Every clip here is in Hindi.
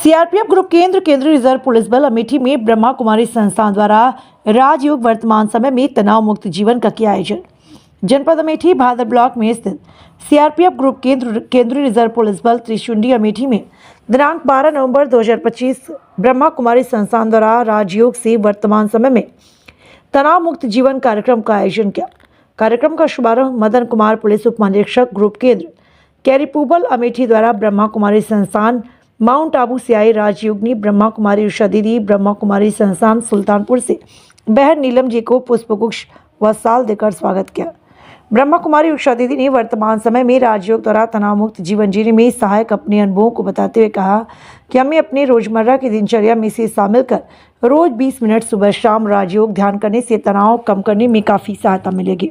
सीआरपीएफ ग्रुप केंद्रीय रिजर्व पुलिस बल अमेठी में ब्रह्मा कुमारी संस्थान द्वारा राजयोग वर्तमान समय में तनाव मुक्त जीवन का किया आयोजन। जनपद अमेठी भादर ब्लॉक में स्थित सीआरपीएफ ग्रुप केंद्रीय रिजर्व पुलिस बल त्रिशुंडी अमेठी में दिनांक 12 नवंबर 2025 ब्रह्मा कुमारी संस्थान द्वारा राजयोग से वर्तमान समय में तनाव मुक्त जीवन कार्यक्रम का आयोजन किया। कार्यक्रम का शुभारंभ मदन कुमार पुलिस उप महानिरीक्षक ग्रुप केंद्र कैरीपुबल अमेठी द्वारा ब्रह्मा कुमारी संस्थान माउंट आबू से आई राजयोगिनी ब्रह्मा कुमारी उषा दीदी ब्रह्मा कुमारी संस्थान सुल्तानपुर से बहन नीलम जी को पुष्पगुच्छ व साल देकर स्वागत किया। ब्रह्मा कुमारी उषा दीदी ने वर्तमान समय में राजयोग द्वारा तनाव मुक्त जीवन जीने में सहायक अपने अनुभवों को बताते हुए कहा कि हमें अपने रोजमर्रा की दिनचर्या में इसे शामिल कर रोज 20 मिनट सुबह शाम राजयोग ध्यान करने से तनाव कम करने में काफ़ी सहायता मिलेगी।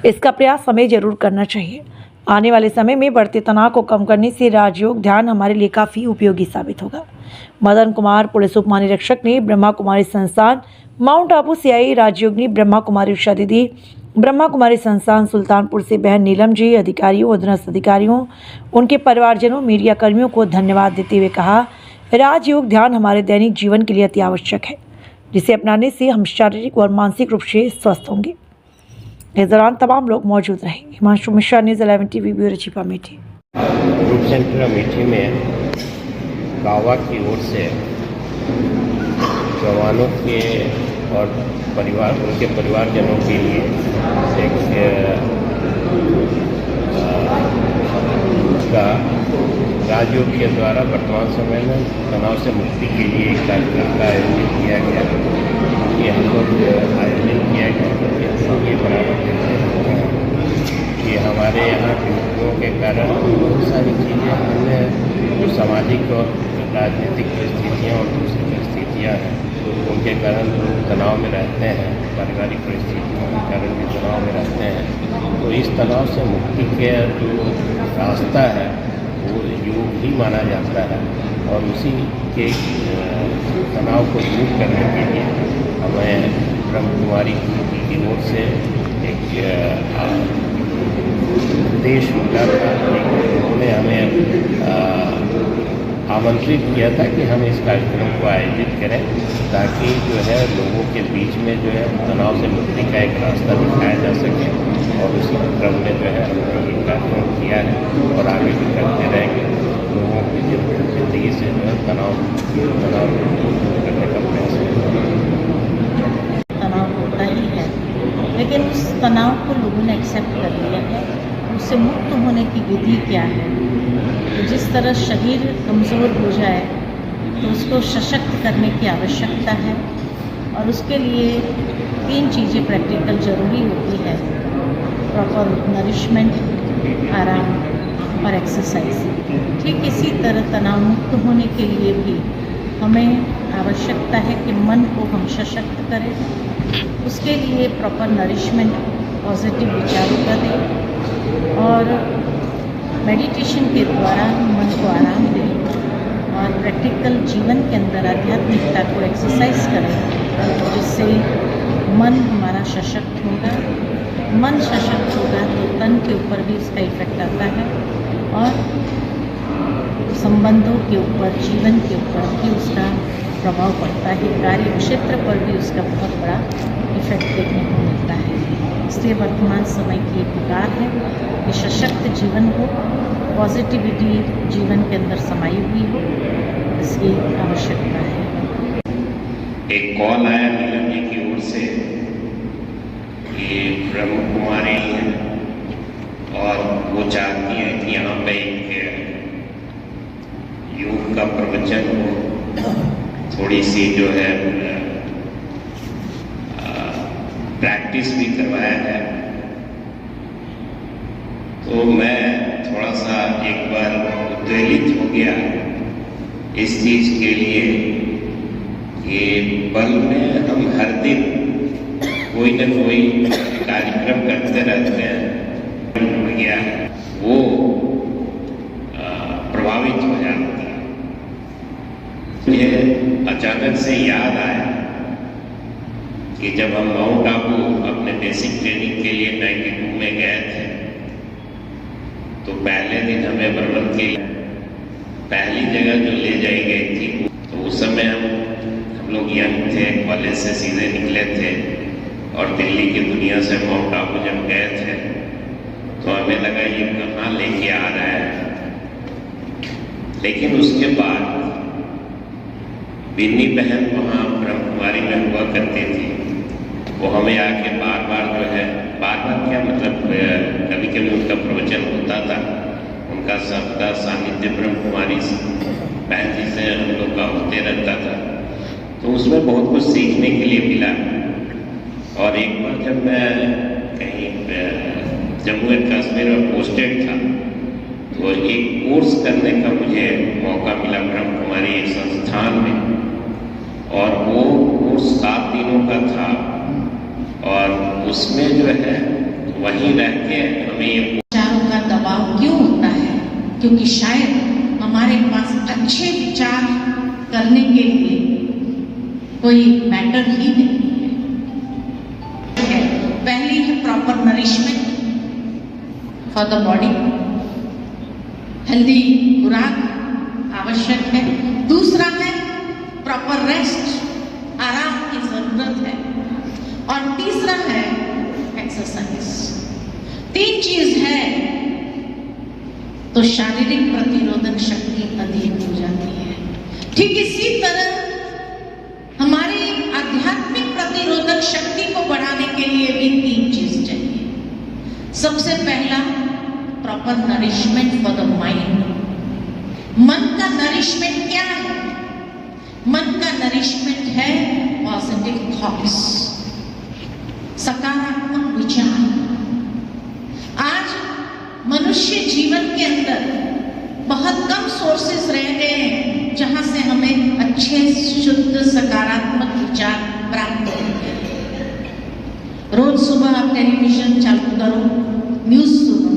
इसका प्रयास हमें जरूर करना चाहिए। आने वाले समय में बढ़ते तनाव को कम करने से राजयोग ध्यान हमारे लिए काफ़ी उपयोगी साबित होगा। मदन कुमार पुलिस उप महानिरीक्षक ने ब्रह्मा कुमारी संस्थान माउंट आबू से आई राजयोगिनी ब्रह्मा कुमारी उषा दीदी ब्रह्मा कुमारी संस्थान सुल्तानपुर से बहन नीलम जी अधिकारियों अधीनस्थ अधिकारियों उनके परिवारजनों मीडिया कर्मियों को धन्यवाद देते हुए कहा, राजयोग ध्यान हमारे दैनिक जीवन के लिए अति आवश्यक है, जिसे अपनाने से हम शारीरिक और मानसिक रूप से स्वस्थ होंगे। इस दौरान तमाम लोग मौजूद रहे। Himanshu Mishra, news 11 TV, bureau chief Amethi. Group centre Amethi में गावा की ओर से जवानों के और परिवार उनके परिवारजनों के लिए एक का राजयोग के द्वारा वर्तमान समय में तनाव से मुक्ति के लिए एक कार्यक्रम का आयोजन किया गया। ये हम लोग आयोजन किया गया ये बराबर कि हमारे यहाँ ड्यूटियों के कारण बहुत सारी चीज़ें हमें जो सामाजिक और राजनीतिक परिस्थितियाँ और दूसरी परिस्थितियाँ हैं उनके कारण लोग तनाव में रहते हैं, पारिवारिक परिस्थितियों के कारण भी तनाव में रहते हैं। तो इस तनाव से मुक्ति के जो रास्ता है वो योग ही माना जाता है और उसी के तनाव को दूर करने के लिए हमें ब्रह्म कुमारी की ओर से एक देश मिला था। उन्होंने हमें आमंत्रित किया था कि हम इस कार्यक्रम को आयोजित करें ताकि जो है लोगों के बीच में जो है तनाव से मुक्ति का एक रास्ता दिखाया जा सके और उसी क्रम में जो है हमने ये कार्यक्रम किया है और आगे भी करते रहेंगे। लोगों की ज़िंदगी से जो है तनाव दूर करने का प्रयास करेंगे। तनाव होता ही है, लेकिन उस तनाव को लोगों ने एक्सेप्ट कर लिया है। उससे मुक्त होने की विधि क्या है? तो जिस तरह शरीर कमज़ोर हो जाए तो उसको सशक्त करने की आवश्यकता है और उसके लिए 3 चीज़ें प्रैक्टिकल ज़रूरी होती है, प्रॉपर नरिशमेंट, आराम और एक्सरसाइज। ठीक इसी तरह तनाव मुक्त होने के लिए भी हमें आवश्यकता है कि मन को हम सशक्त करें। उसके लिए प्रॉपर नरिशमेंट, पॉजिटिव विचारों का दें और मेडिटेशन के द्वारा मन को आराम दें और प्रैक्टिकल जीवन के अंदर आध्यात्मिकता को एक्सरसाइज करें, जिससे मन हमारा सशक्त होगा। मन सशक्त होगा तो तन के ऊपर भी इसका इफेक्ट आता है और संबंधों के ऊपर, जीवन के ऊपर भी उसका प्रभाव पड़ता है। कार्य क्षेत्र पर भी उसका बहुत बड़ा इफेक्ट देखने को मिलता है। इसलिए वर्तमान समय की एक पुकार है कि सशक्त जीवन हो, पॉजिटिविटी जीवन के अंदर समाई हुई हो, इसकी आवश्यकता है। एक कॉल आया नीलम जी की ओर से कि ब्रह्म कुमारी है और वो चाहती है कि यहाँ पे एक योग का प्रवचन हो, थोड़ी सी जो है प्रैक्टिस भी करवाया है। तो मैं थोड़ा सा एक बार उत्तेजित हो गया इस चीज के लिए कि बल में हम हर दिन कोई न कोई कार्यक्रम करते रहते हैं, हो गया वो प्रभावित हो जाता है। मुझे अचानक से याद आया कि जब हम माउंट आबू अपने बेसिक ट्रेनिंग के लिए 92 में गए थे तो पहले दिन हमें भ्रमण के पहली जगह जो ले जाई गई थी, तो उस समय हम लोग यंग थे, कॉलेज से सीधे निकले थे और दिल्ली की दुनिया से माउंट आबू जब गए थे तो हमें लगा ये कहाँ लेके आ रहा है। लेकिन उसके बाद बिन्नी बहन वहाँ ब्रह्म कुमारी में हुआ करती थी, वो हमें आके बार बार क्या मतलब कभी कभी उनका प्रवचन होता था, उनका सबका सानिध्य ब्रह्म कुमारी बहन जी से हम लोग का होते रहता था, तो उसमें बहुत कुछ सीखने के लिए मिला। और एक बार जब मैं कहीं जम्मू एंड कश्मीर में पोस्टेड था, तो एक कोर्स करने का मुझे मौका मिला ब्रह्म कुमारी एक संस्थान में, और वो कोर्स 7 दिनों का था और उसमें जो है वहीं रह के हमें ये विचारों का दबाव क्यों होता है? क्योंकि शायद हमारे पास अच्छे विचार करने के लिए कोई मैटर ही नहीं है। पहली है proper nourishment for the body, healthy खुराक आवश्यक है। दूसरा है प्रॉपर रेस्ट, आराम की जरूरत है। और तीसरा है एक्सरसाइज। 3 चीज है तो शारीरिक प्रतिरोधक शक्ति अधिक हो जाती है। ठीक इसी तरह हमारी आध्यात्मिक प्रतिरोधक शक्ति को बढ़ाने के लिए भी 3 चीज चाहिए। सबसे पहला proper nourishment for the mind. मन का नरिशमेंट क्या है? मन का नरिशमेंट है पॉजिटिव थॉट्स, सकारात्मक विचार। आज मनुष्य जीवन के अंदर बहुत कम सोर्सेस रह गए हैं जहां से हमें अच्छे शुद्ध सकारात्मक विचार प्राप्त होंगे। रोज सुबह आप टेलीविजन चालू करो, न्यूज सुनो,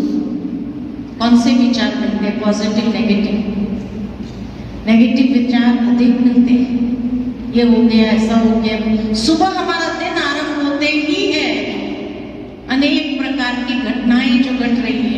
कौन से विचार मिलते हैं? Positive, negative. नेगेटिव विचार अधिक मिलते हैं, ये हो गया, ऐसा हो गया। सुबह हमारा दिन आरंभ होते ही है अनेक प्रकार की घटनाएं जो घट रही है